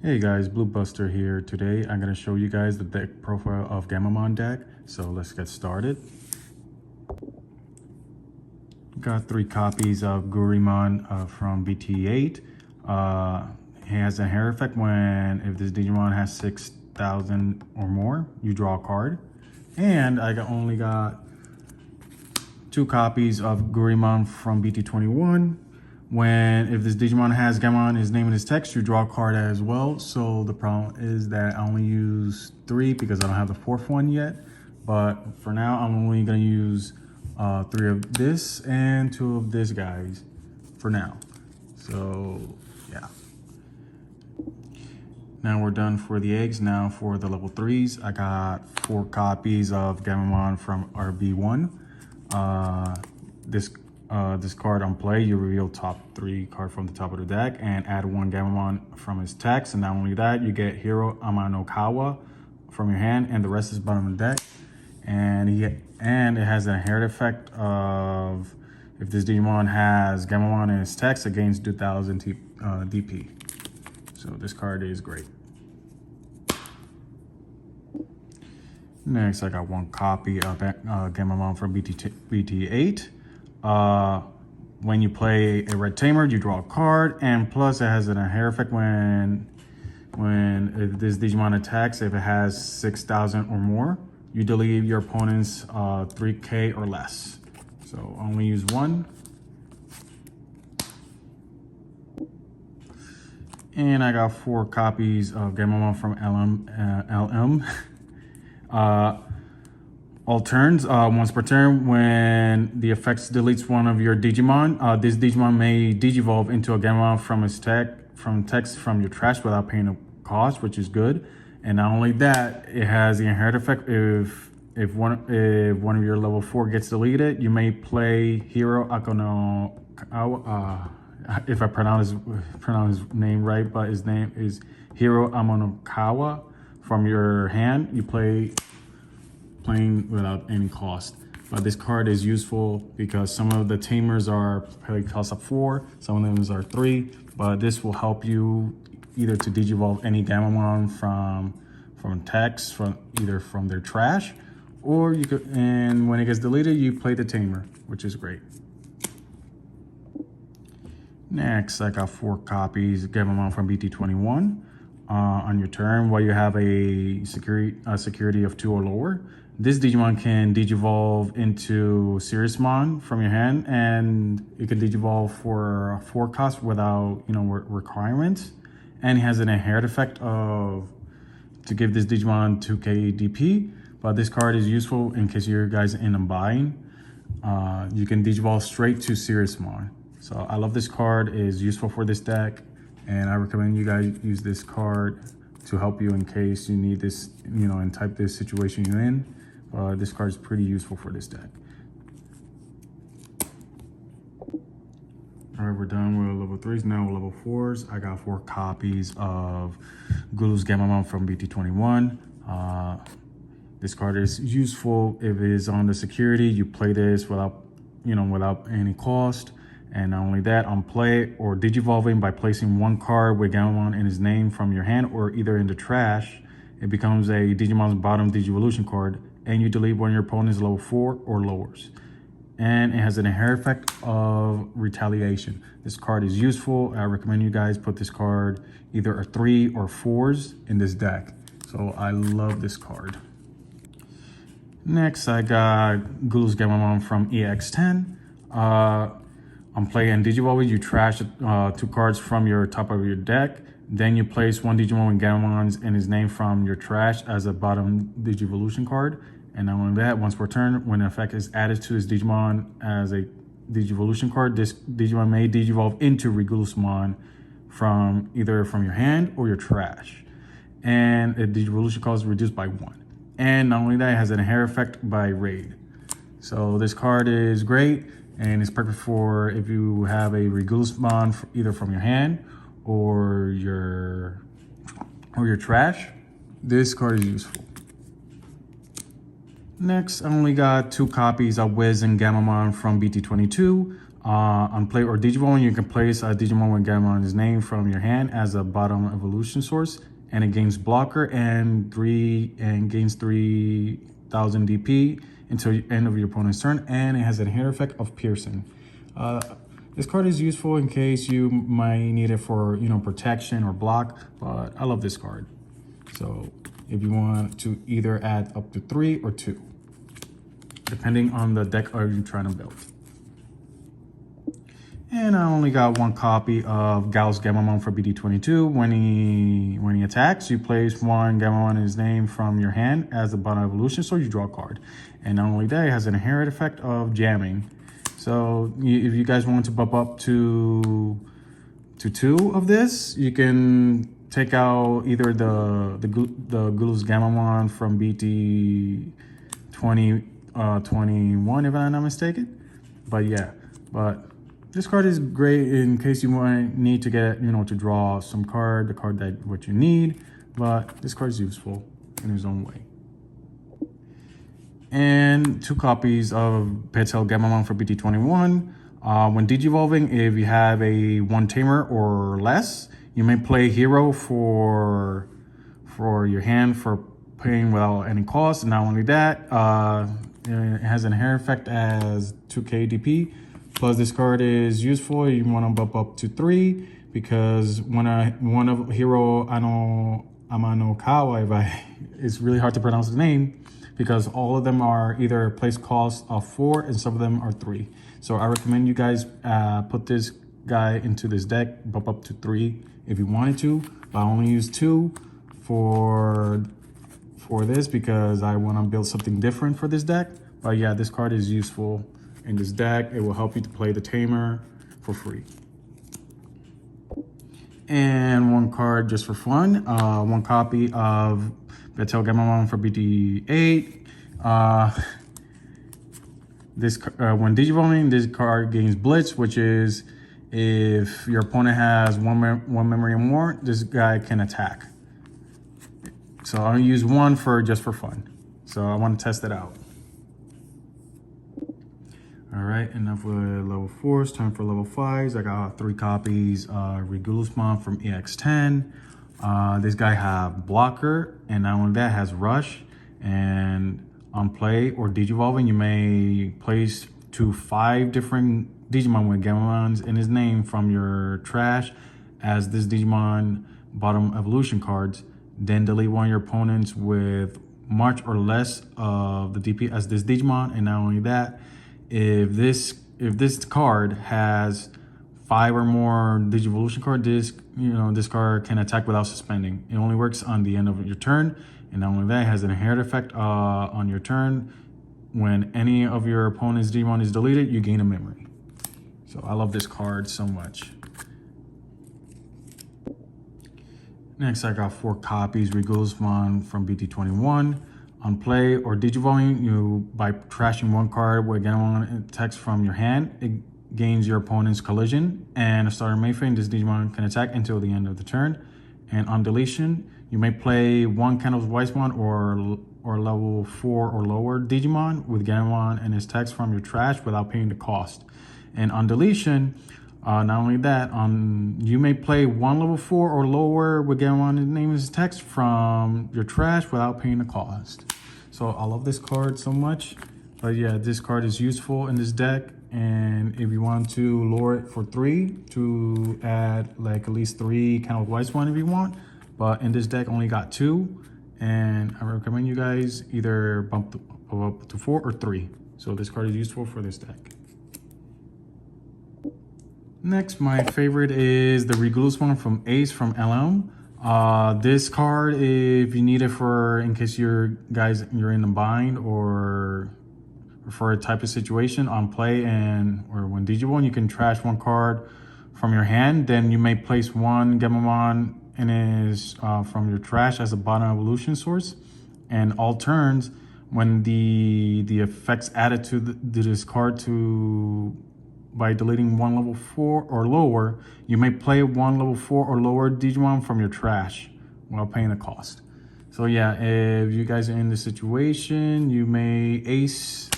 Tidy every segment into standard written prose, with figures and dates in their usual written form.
Hey guys, Blue Buster here. Today I'm going to show you guys the deck profile of Gammamon deck. So let's get started. Got 3 copies of Gammamon from BT8. He has a hair effect when if this Digimon has 6,000 or more, you draw a card. And I only got 2 copies of Gammamon from BT21. When if this Digimon has Gammamon, his name and his text, you draw a card as well. So the problem is that I only use 3 because I don't have the 4th one yet. But for now, I'm only gonna use 3 of this and 2 of this, guys, for now. So yeah. Now we're done for the eggs. Now for the level 3s, I got 4 copies of Gammamon from RB1. This card on play, you reveal top 3 card from the top of the deck and add 1 Gammamon from his text. And not only that, you get Hero Amanokawa from your hand, and the rest is bottom of the deck. And it has an inherent effect of if this Digimon has Gammamon in his text, it gains 2000 DP. So this card is great. Next, I got 1 copy of Gammamon from BT8. When you play a red tamer, you draw a card, and plus it has an inherent effect when if this Digimon attacks, if it has 6,000 or more, you delete your opponent's 3k or less. So only use 1. And I got 4 copies of Gammamon from LM. All turns, once per turn, when the effects deletes one of your Digimon, this Digimon may Digivolve into a Gammamon from text from your trash without paying a cost, which is good. And not only that, it has the inherent effect if one of your level 4 gets deleted, you may play Hero Akono. If I pronounce his name right, but his name is Hero Amanokawa from your hand. You playing without any cost. But this card is useful because some of the tamers are play cost of 4, some of them are 3, but this will help you either to digivolve any Gammamon from text, from their trash, or you could, and when it gets deleted, you play the tamer, which is great. Next, I got 4 copies of Gammamon from BT21. On your turn, while you have a security of 2 or lower, this Digimon can Digivolve into Seriesmon from your hand, and it can Digivolve for 4 cost without requirements. And it has an inherent effect of to give this Digimon 2k DP. But this card is useful in case you guys end up buying. You can Digivolve straight to Seriesmon. So I love this card. It is useful for this deck, and I recommend you guys use this card to help you in case you need this, and type this situation you're in. This card is pretty useful for this deck. All right, we're done with level 3s. Now with level 4s, I got 4 copies of Gulu's Gammamon from BT21. This card is useful if it is on the security. You play this without any cost. And not only that, on play or Digivolving by placing 1 card with Gammamon in his name from your hand or either in the trash, it becomes a Digimon's bottom Digivolution card, and you delete one of your opponent's level 4 or lowers. And it has an inherent effect of retaliation. This card is useful. I recommend you guys put this card either a 3 or 4s in this deck. So I love this card. Next, I got Gulu's Gammamon from EX10. On play and Digivolve, you trash 2 cards from your top of your deck. Then you place 1 Digimon with Gammamon's in his name from your trash as a bottom Digivolution card. And not only that, once per turn, when an effect is added to his Digimon as a Digivolution card, this Digimon may Digivolve into Regulusmon from either from your hand or your trash. And the Digivolution cost is reduced by 1. And not only that, it has an inherent effect by raid. So this card is great, and it's perfect for if you have a Regulusmon either from your hand or your trash. This card is useful. Next, I only got 2 copies of Wiz and Gammamon from BT22. On play or Digimon, you can place a Digimon with Gammamon's name from your hand as a bottom evolution source, and it gains blocker and gains 3,000 DP until the end of your opponent's turn, and it has an inherent effect of piercing. This card is useful in case you might need it for protection or block, but I love this card. So if you want to either add up to 3 or 2, depending on the deck you're trying to build. And I only got one copy of Gal's Gammamon for BD22. When he attacks, you place one Gammamon in his name from your hand as a bottom evolution, so you draw a card. And not only that, it has an inherent effect of jamming. So if you guys want to bump up to 2 of this, you can take out either the Gulus Gammamon from BT 21, if I'm not mistaken. But yeah, this card is great in case you might need to get, to draw some card, the card that what you need. But this card is useful in its own way. And 2 copies of Petal Gammamon for BT21. When digivolving, if you have a 1 tamer or less, you may play hero for your hand for paying without any cost. And not only that, it has an inherent effect as 2k DP. Plus, this card is useful. You want to bump up to 3 because one of Hero Amanokawa, it's really hard to pronounce the name, because all of them are either place cost of 4 and some of them are 3. So I recommend you guys put this guy into this deck, bump up to 3 if you wanted to. But I only use 2 for this because I want to build something different for this deck. But yeah, this card is useful in this deck. It will help you to play the tamer for free. And 1 card just for fun, 1 copy of Petal Gammamon for BT8. When digivolving, this card gains Blitz, which is if your opponent has one memory or more, this guy can attack. So I'll use 1 just for fun. So I want to test it out. All right, enough with level 4s, time for level 5s. I got 3 copies Regulusmon from EX10. This guy have blocker, and not only that, has rush. And on play or digivolving, you may place to 5 different Digimon with Gammamons in his name from your trash as this Digimon bottom evolution cards. Then delete one of your opponents with much or less of the DP as this Digimon. And not only that, if this card has 5 or more Digivolution card, this card can attack without suspending. It only works on the end of your turn, and not only that, it has an inherent effect on your turn. When any of your opponent's Digimon is deleted, you gain a memory. So I love this card so much. Next, I got 4 copies Regulusmon from BT21. On play or digivolving, by trashing 1 card with Gammamon text from your hand, it gains your opponent's collision, and a starter Mayfain, this Digimon can attack until the end of the turn. And on deletion, you may play 1 Candle's Weismon or level 4 or lower Digimon with Gammamon and his text from your trash without paying the cost. And on deletion, not only that, you may play 1 level 4 or lower with Gammamon and name his text from your trash without paying the cost. So I love this card so much. But yeah, this card is useful in this deck. And if you want to lower it for 3 to add like at least 3 kind of Weiss one if you want. But in this deck only got 2. And I recommend you guys either bump up to 4 or 3. So this card is useful for this deck. Next, my favorite is the Regulusmon from Ace from LM. This card, if you need it in case you're in a bind or for a type of situation on play or when Digimon, you can trash 1 card from your hand. Then you may place 1 Gammamon from your trash as a bottom evolution source. And all turns, when the effects added to this card by deleting 1 level 4 or lower, you may play 1 level 4 or lower Digimon from your trash while paying the cost. So yeah, if you guys are in this situation, you may ace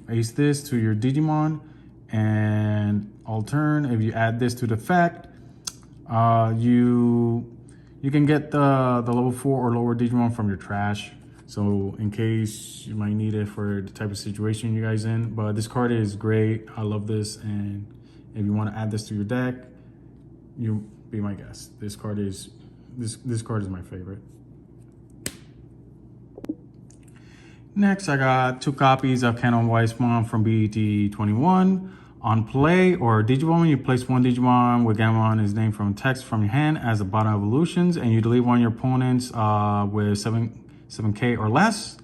this to your Digimon, And altern, if you add this to the effect, you can get the level 4 or lower Digimon from your trash. So in case you might need it for the type of situation you guys in. But this card is great. I love this. And if you want to add this to your deck, you be my guest. This card is my favorite. Next, I got 2 copies of Canon Weissmon from BT21. On play or Digimon, you place 1 Digimon with Gammamon is named from text from your hand as a bottom evolutions, and you delete one of your opponents with 7k or less.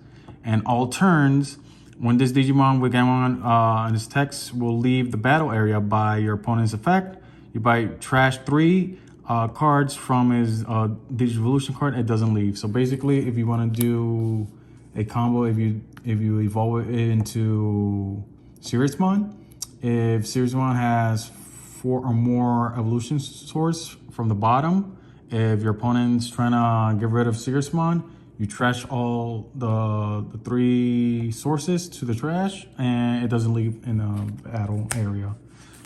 And all turns, when this Digimon with Gammamon and its text will leave the battle area by your opponent's effect, you buy trash 3 cards from his Digivolution card. It doesn't leave. So basically, if you want to do a combo, if you evolve it into Seriesmon, if Seriesmon has 4 or more evolution source from the bottom, if your opponent's trying to get rid of Seriesmon, you trash all the 3 sources to the trash, and it doesn't leave in the battle area.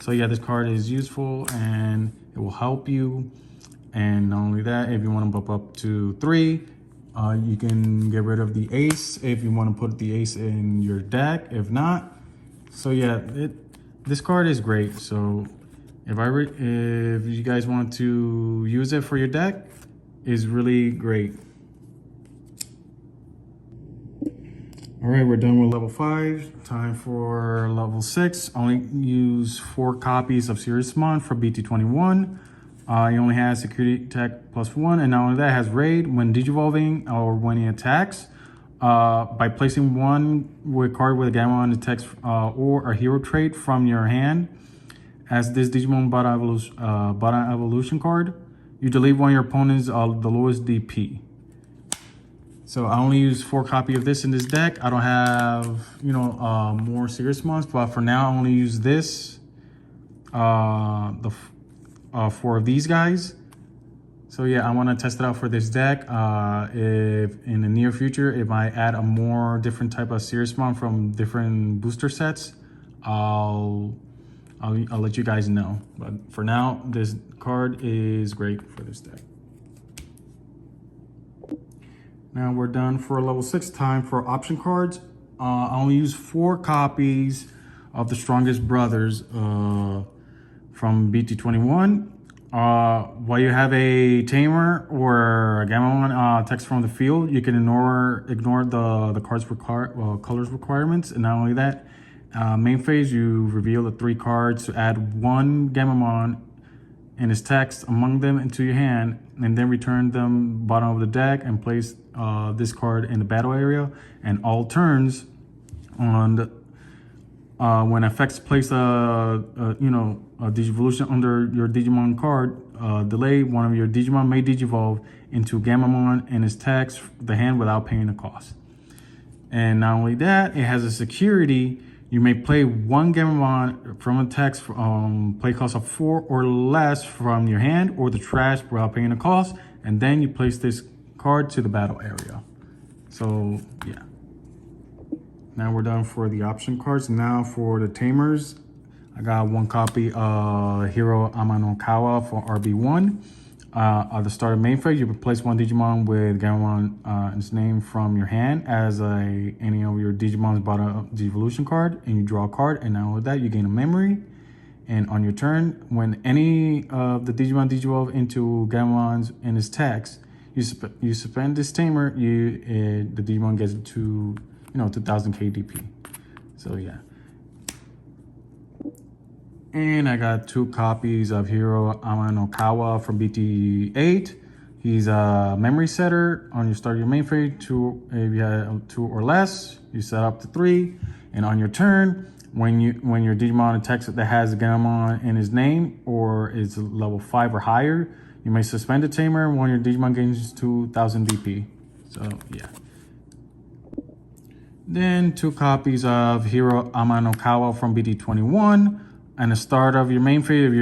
So yeah, this card is useful and it will help you. And not only that, if you want to bump up to 3, you can get rid of the ace if you want to put the ace in your deck. If not, so yeah, this card is great. So if you guys want to use it for your deck, is really great. All right, we're done with level 5. Time for level 6. Only use 4 copies of Seriesmon for BT21. He only has security tech +1, and not only that, has raid when digivolving or when he attacks. By placing 1 card with a Gammamon text or a hero trait from your hand as this Digimon bottom evolution card, you delete one of your opponent's the lowest DP. So I only use 4 copies of this in this deck. I don't have more Seriesmons, but for now I only use this, 4 of these guys. So yeah, I want to test it out for this deck. If in the near future, if I add a more different type of Seriesmon from different booster sets, I'll let you guys know. But for now, this card is great for this deck. Now we're done for level 6. Time for option cards. I only use 4 copies of the Strongest Brothers from BT21. While you have a Tamer or a Gammamon text from the field, you can ignore the cards colors requirements. And not only that, main phase, you reveal the 3 cards to add 1 Gammamon and his text among them into your hand, and then return them bottom of the deck and place this card in the battle area. And all turns on the when effects place a Digivolution under your Digimon card, delay one of your Digimon may Digivolve into Gammamon and its text the hand without paying a cost. And not only that, it has a security. You may play 1 Gammamon from a text play cost of 4 or less from your hand or the trash without paying a cost, and then you place this card to the battle area. So yeah. Now we're done for the option cards. Now for the Tamers, I got 1 copy of Hiro Amanokawa for RB1. At the start of main phase, you place 1 Digimon with Gammamon its name from your hand as any of your Digimon's bottom Digivolution card, and you draw a card. And now with that, you gain a memory. And on your turn, when any of the Digimon Digivolve into Gammamon's in its text, you suspend this Tamer. The Digimon gets to 2000 KDP. So yeah. And I got 2 copies of Hiro Amanokawa from BT8. He's a memory setter. On your start of your main phase, if you have 2 or less, you set up to 3. And on your turn, when your Digimon attacks that has a Gammamon in his name or is level 5 or higher, you may suspend a Tamer when your Digimon gains 2000 DP. So yeah. Then 2 copies of Hiro Amanokawa from BT21. And the start of your main phase, if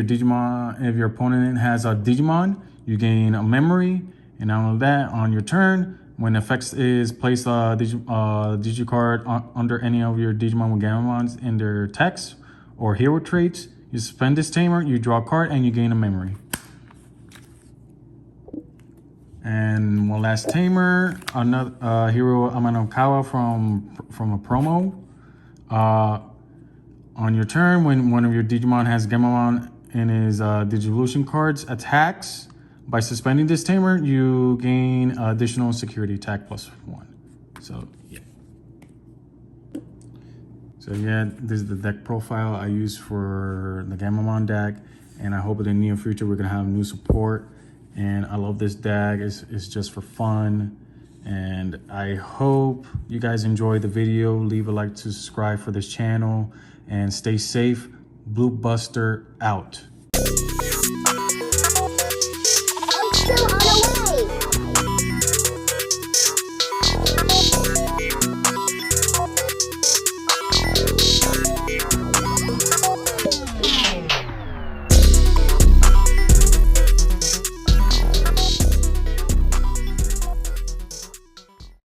your opponent has a Digimon, you gain a memory. And not only that, on your turn, when effects is place a Digicard under any of your Digimon with Gammamons in their text or hero traits. You suspend this tamer, you draw a card, and you gain a memory. And one last tamer, another hero Amanakawa from a promo. On your turn, when one of your Digimon has Gammamon in his Digivolution cards attacks, by suspending this tamer, you gain additional security attack +1. So yeah. So yeah, this is the deck profile I use for the Gammamon deck, and I hope in the near future we're gonna have new support. And I love this deck. It's just for fun. And I hope you guys enjoyed the video. Leave a like to subscribe for this channel and stay safe. Blue Buster out.